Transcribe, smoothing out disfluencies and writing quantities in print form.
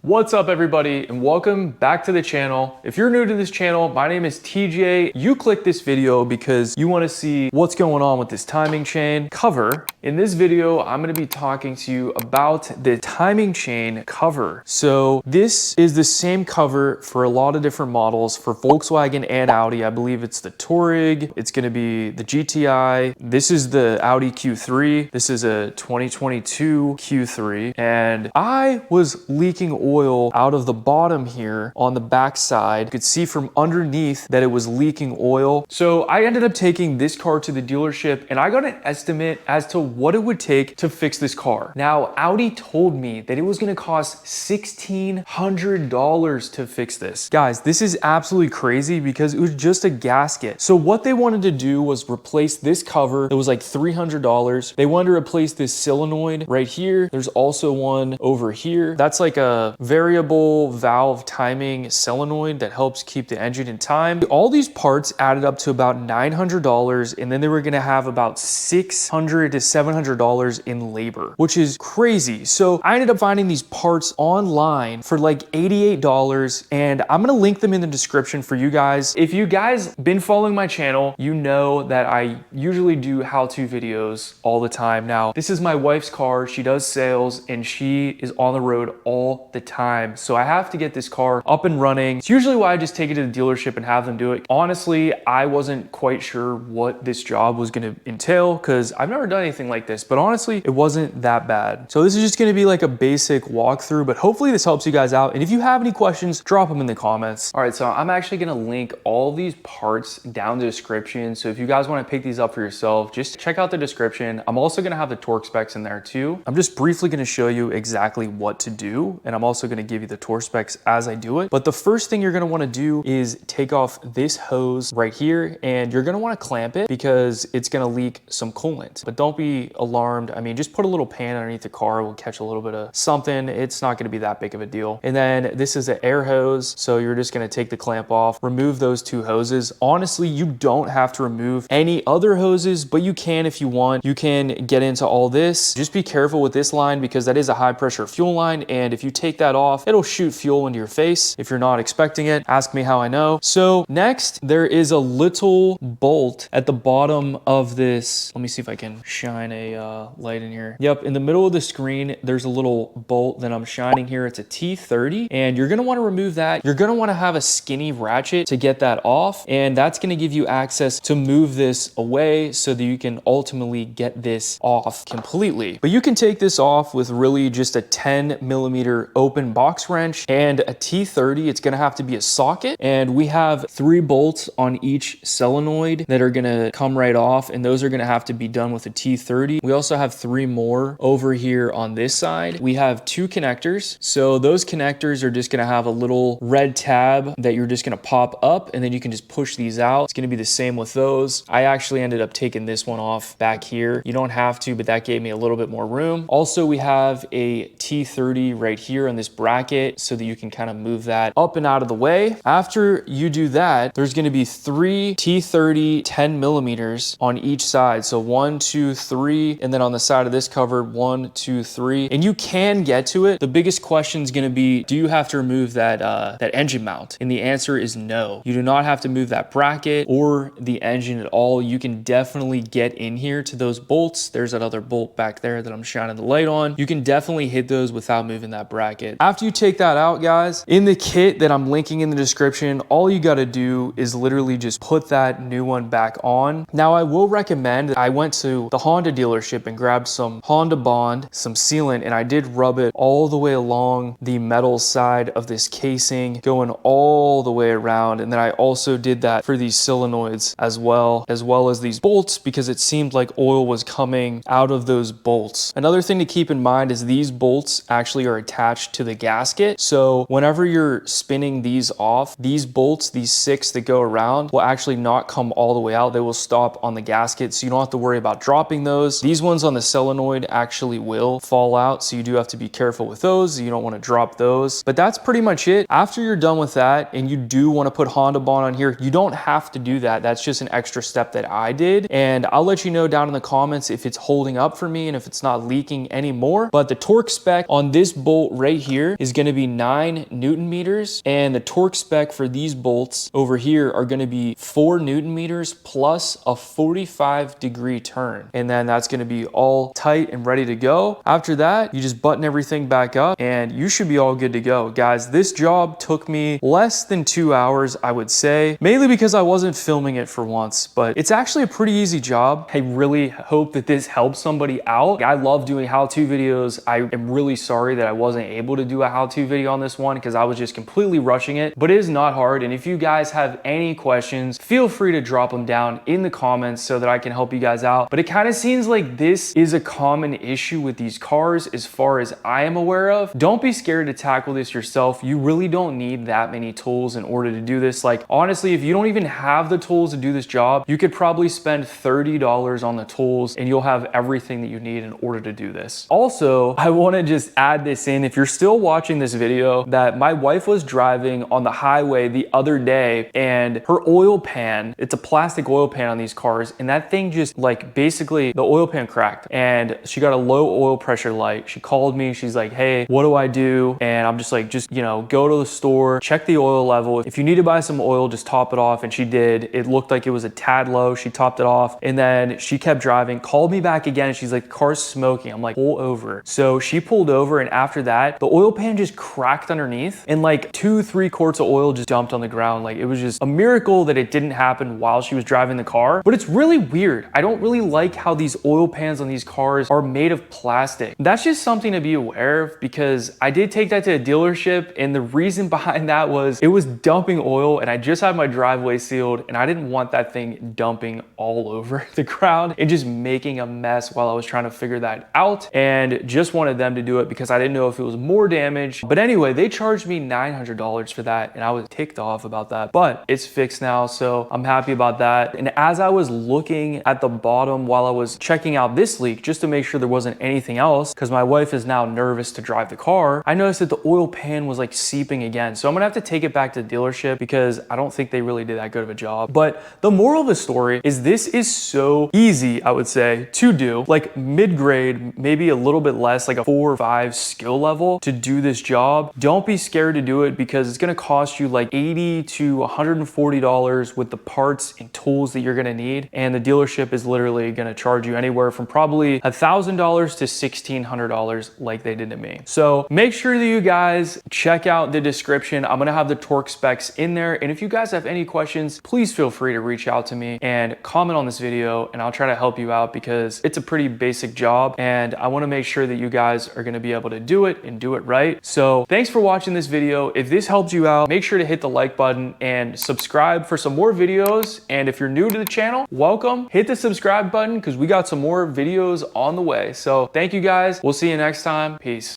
What's up everybody and welcome back to the channel. If you're new to this channel, my name is TJ. You clicked this video because you want to see what's going on with this timing chain cover. In this video, I'm going to be talking to you about the timing chain cover. So this is the same cover for a lot of different models for Volkswagen and Audi. I believe it's the Touareg, it's going to be the GTI. This is the Audi Q3. This is a 2022 Q3. And I was leaking oil out of the bottom here on the back side. You could see from underneath that it was leaking oil. So I ended up taking this car to the dealership and I got an estimate as to what it would take to fix this car. Now, Audi told me that it was gonna cost $1,600 to fix this. Guys, this is absolutely crazy because it was just a gasket. So what they wanted to do was replace this cover. It was like $300. They wanted to replace this solenoid right here. There's also one over here. That's like a variable valve timing solenoid that helps keep the engine in time. All these parts added up to about $900, and then they were gonna have about $600 to $700 in labor, which is crazy. So I ended up finding these parts online for like $88, and I'm gonna link them in the description for you guys. If you guys been following my channel, you know that I usually do how-to videos all the time. Now, this is my wife's car. She does sales, and she is on the road all the time. So I have to get this car up and running. It's usually why I just take it to the dealership and have them do it. Honestly, I wasn't quite sure what this job was going to entail because I've never done anything like this, but honestly, it wasn't that bad. So this is just going to be like a basic walkthrough, but hopefully this helps you guys out. And if you have any questions, drop them in the comments. All right, so I'm actually going to link all these parts down the description. So if you guys want to pick these up for yourself, just check out the description. I'm also going to have the torque specs in there too. I'm just briefly going to show you exactly what to do, and I'm also going to give you the torque specs as I do it. But the first thing you're going to want to do is take off this hose right here, and you're going to want to clamp it because it's going to leak some coolant. But don't be alarmed. I mean, just put a little pan underneath the car. We'll catch a little bit of something. It's not going to be that big of a deal. And then this is an air hose. So you're just going to take the clamp off, remove those two hoses. Honestly, you don't have to remove any other hoses, but you can if you want. You can get into all this. Just be careful with this line because that is a high pressure fuel line. And if you take that off, it'll shoot fuel into your face if you're not expecting it. Ask me how I know. So next, there is a little bolt at the bottom of this. Let me see if I can shine a light in here. Yep, in the middle of the screen, there's a little bolt that I'm shining here. It's a T30, and you're gonna wanna remove that. You're gonna wanna have a skinny ratchet to get that off, and that's gonna give you access to move this away so that you can ultimately get this off completely. But you can take this off with really just a 10mm open box wrench and a T30. It's gonna have to be a socket, and we have 3 bolts on each solenoid that are gonna come right off, and those are gonna have to be done with a T30. We also have 3 more over here on this side. We have 2 connectors, so those connectors are just gonna have a little red tab that you're just gonna pop up, and then you can just push these out. It's gonna be the same with those. I actually ended up taking this one off back here. You don't have to, but that gave me a little bit more room. Also, we have a T30 right here on this bracket so that you can kind of move that up and out of the way. After you do that, there's going to be 3 T30 10mm on each side. So 1, 2, 3, and then on the side of this cover, 1, 2, 3, and you can get to it. The biggest question is going to be, do you have to remove that engine mount? And the answer is no. You do not have to move that bracket or the engine at all. You can definitely get in here to those bolts. There's that other bolt back there that I'm shining the light on. You can definitely hit those without moving that bracket. After you take that out, guys, in the kit that I'm linking in the description, all you got to do is literally just put that new one back on. Now, I will recommend, I went to the Honda dealership and grabbed some Honda Bond, some sealant, and I did rub it all the way along the metal side of this casing, going all the way around. And then I also did that for these solenoids as well as these bolts, because it seemed like oil was coming out of those bolts. Another thing to keep in mind is these bolts actually are attached to the gasket. So whenever you're spinning these off, these bolts, these 6 that go around, will actually not come all the way out. They will stop on the gasket, so you don't have to worry about dropping those. These ones on the solenoid actually will fall out, so you do have to be careful with those. You don't want to drop those. But that's pretty much it. After you're done with that, and you do want to put Honda Bond on here, you don't have to do that. That's just an extra step that I did, and I'll let you know down in the comments if it's holding up for me and if it's not leaking anymore. But the torque spec on this bolt right here here is going to be 9 Newton meters, and the torque spec for these bolts over here are going to be 4 Newton meters plus a 45-degree turn. And then that's going to be all tight and ready to go. After that, you just button everything back up and you should be all good to go. Guys, this job took me less than 2 hours, I would say, mainly because I wasn't filming it for once, but it's actually a pretty easy job. I really hope that this helps somebody out. I love doing how-to videos. I am really sorry that I wasn't able to do a how-to video on this one because I was just completely rushing it, but it is not hard. And if you guys have any questions, feel free to drop them down in the comments so that I can help you guys out. But it kind of seems like this is a common issue with these cars as far as I am aware of. Don't be scared to tackle this yourself. You really don't need that many tools in order to do this. Like, honestly, if you don't even have the tools to do this job, you could probably spend $30 on the tools and you'll have everything that you need in order to do this. Also, I want to just add this in, if you're still watching this video, that my wife was driving on the highway the other day and her oil pan, it's a plastic oil pan on these cars, and that thing just, like, basically the oil pan cracked and she got a low oil pressure light. She called me, she's like, hey, what do I do? And I'm just like, you know, go to the store, check the oil level. If you need to buy some oil, just top it off. And she did. It looked like it was a tad low. She topped it off and then she kept driving, called me back again. And she's like, car's smoking. I'm like, pull over. So she pulled over, and after that, the oil pan just cracked underneath and like 2-3 quarts of oil just dumped on the ground. Like, it was just a miracle that it didn't happen while she was driving the car. But it's really weird. I don't really like how these oil pans on these cars are made of plastic. That's just something to be aware of, because I did take that to a dealership, and the reason behind that was it was dumping oil and I just had my driveway sealed and I didn't want that thing dumping all over the ground and just making a mess while I was trying to figure that out, and just wanted them to do it because I didn't know if it was more damage. But anyway, they charged me $900 for that and I was ticked off about that, but it's fixed now, so I'm happy about that. And as I was looking at the bottom while I was checking out this leak just to make sure there wasn't anything else, because my wife is now nervous to drive the car, I noticed that the oil pan was like seeping again. So I'm gonna have to take it back to the dealership because I don't think they really did that good of a job. But the moral of the story is this is so easy, I would say, to do. Like mid-grade, maybe a little bit less, like a 4 or 5 skill level to do this job. Don't be scared to do it because it's gonna cost you like $80 to $140 with the parts and tools that you're gonna need. And the dealership is literally gonna charge you anywhere from probably $1,000 to $1,600 like they did to me. So make sure that you guys check out the description. I'm gonna have the torque specs in there. And if you guys have any questions, please feel free to reach out to me and comment on this video and I'll try to help you out because it's a pretty basic job and I wanna make sure that you guys are gonna be able to do it and do it right. So thanks for watching this video. If this helped you out, make sure to hit the like button and subscribe for some more videos. And if you're new to the channel, welcome. Hit the subscribe button because we got some more videos on the way. So thank you guys. We'll see you next time. Peace.